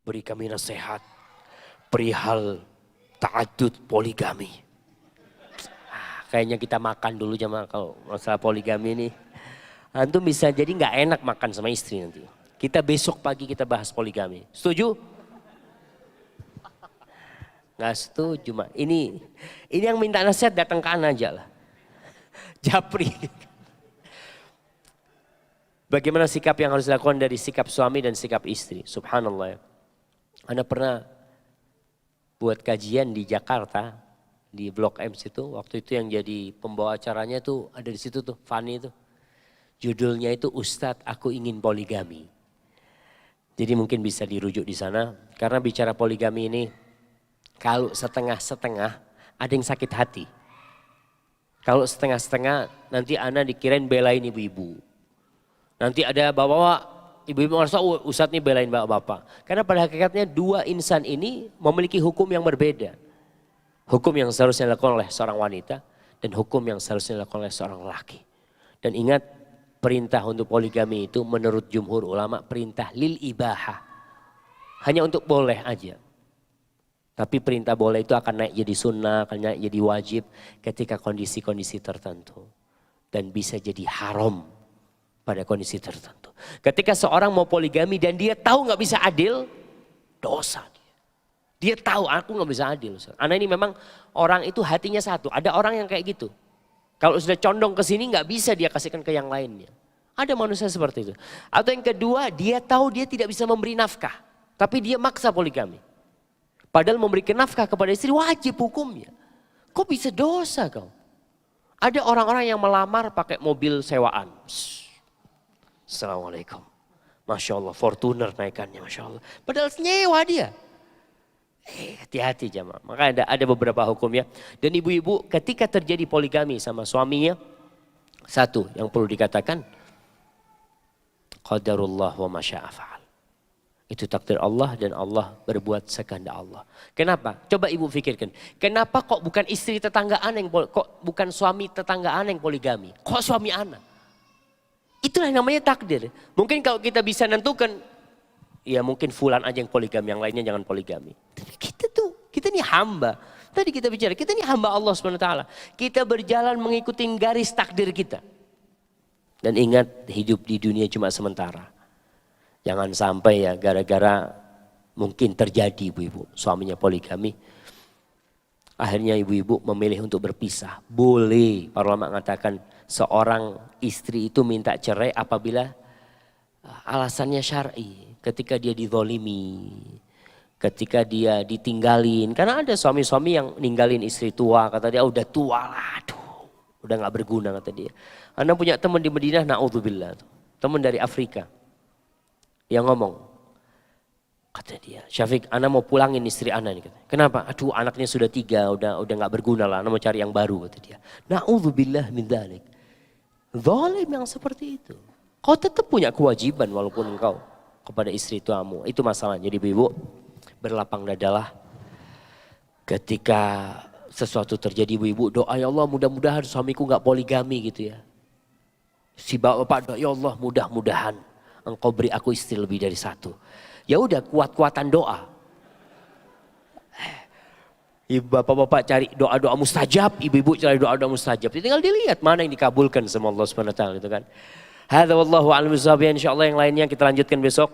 beri kami nasihat perihal ta'addud poligami. Kayaknya kita makan dulu jemaah kalau masalah poligami ini. Antum bisa jadi nggak enak makan sama istri nanti. Kita besok pagi kita bahas poligami. Setuju? Nggak setuju, Mak. Ini yang minta nasihat datang ke ana aja lah. Japri. Bagaimana sikap yang harus dilakukan dari sikap suami dan sikap istri? Subhanallah ya. Ana pernah buat kajian di Jakarta, di Blok M situ. Waktu itu yang jadi pembawa acaranya tuh ada di situ tuh, Fani itu. Judulnya itu Ustadz Aku Ingin Poligami. Jadi mungkin bisa dirujuk di sana. Karena bicara poligami ini, kalau setengah-setengah ada yang sakit hati. Kalau setengah-setengah nanti ana dikirain belain ibu-ibu. Nanti ada bapak-bapak, ibu-ibu merasa Ustadz ini belain bapak-bapak. Karena pada hakikatnya dua insan ini memiliki hukum yang berbeda. Hukum yang seharusnya dilakukan oleh seorang wanita dan hukum yang seharusnya dilakukan oleh seorang laki. Dan ingat, perintah untuk poligami itu menurut jumhur ulama perintah lil ibahah. Hanya untuk boleh aja. Tapi perintah boleh itu akan naik jadi sunnah, akan naik jadi wajib ketika kondisi-kondisi tertentu. Dan bisa jadi haram pada kondisi tertentu. Ketika seorang mau poligami dan dia tahu nggak bisa adil, dosa dia. Dia tahu aku nggak bisa adil. Anak ini memang orang itu hatinya satu. Ada orang yang kayak gitu. Kalau sudah condong ke sini nggak bisa dia kasihkan ke yang lainnya. Ada manusia seperti itu. Atau yang kedua, dia tahu dia tidak bisa memberi nafkah. Tapi dia maksa poligami. Padahal memberikan nafkah kepada istri wajib hukumnya. Kok bisa dosa kau? Ada orang-orang yang melamar pakai mobil sewaan. Assalamualaikum. Masya Allah, Fortuner naikannya Masya Allah. Padahal nyewa dia. Hati-hati jamaah. Maka ada beberapa hukumnya. Dan ibu-ibu ketika terjadi poligami sama suaminya. Satu yang perlu dikatakan. Qadarullah wa masya'afa'al. Itu takdir Allah dan Allah berbuat sekehendak Allah. Kenapa? Coba ibu pikirkan. Kenapa kok bukan istri tetanggaan yang kok bukan suami tetanggaan yang poligami? Kok suami anak? Itulah yang namanya takdir. Mungkin kalau kita bisa nentukan, ya mungkin fulan aja yang poligami, yang lainnya jangan poligami. Tapi kita ini hamba. Tadi kita bicara, kita ini hamba Allah SWT. Kita berjalan mengikuti garis takdir kita. Dan ingat, hidup di dunia cuma sementara. Jangan sampai ya gara-gara mungkin terjadi ibu-ibu, suaminya poligami. Akhirnya ibu-ibu memilih untuk berpisah. Boleh, para ulama mengatakan seorang istri itu minta cerai apabila alasannya syar'i. Ketika dia dizolimi, ketika dia ditinggalin. Karena ada suami-suami yang ninggalin istri tua, kata dia udah tua lah, aduh, udah gak berguna kata dia. Anda punya teman di Madinah, na'udzubillah, teman dari Afrika. Yang ngomong, kata dia, Syafiq, Ana mau pulangin istri Ana nih. Kenapa? Aduh, anaknya sudah 3, udah nggak berguna lah. Ana mau cari yang baru, kata dia. Na'udzubillah min dzalik. Zalim yang seperti itu. Kau tetap punya kewajiban walaupun engkau kepada istri tuamu. Itu masalahnya. Jadi ibu berlapang dadalah ketika sesuatu terjadi ibu-ibu doa ya Allah mudah-mudahan suamiku nggak poligami gitu ya. Si bapak doa ya Allah mudah-mudahan engkau beri aku istri lebih dari 1. Ya udah kuat-kuatan doa. Ibu bapak-bapak cari doa-doa mustajab, ibu-ibu cari doa-doa mustajab. Tinggal dilihat mana yang dikabulkan sama Allah Subhanahu wa taala itu kan. Hadza wallahu a'lam bishawab. Insyaallah yang lainnya kita lanjutkan besok.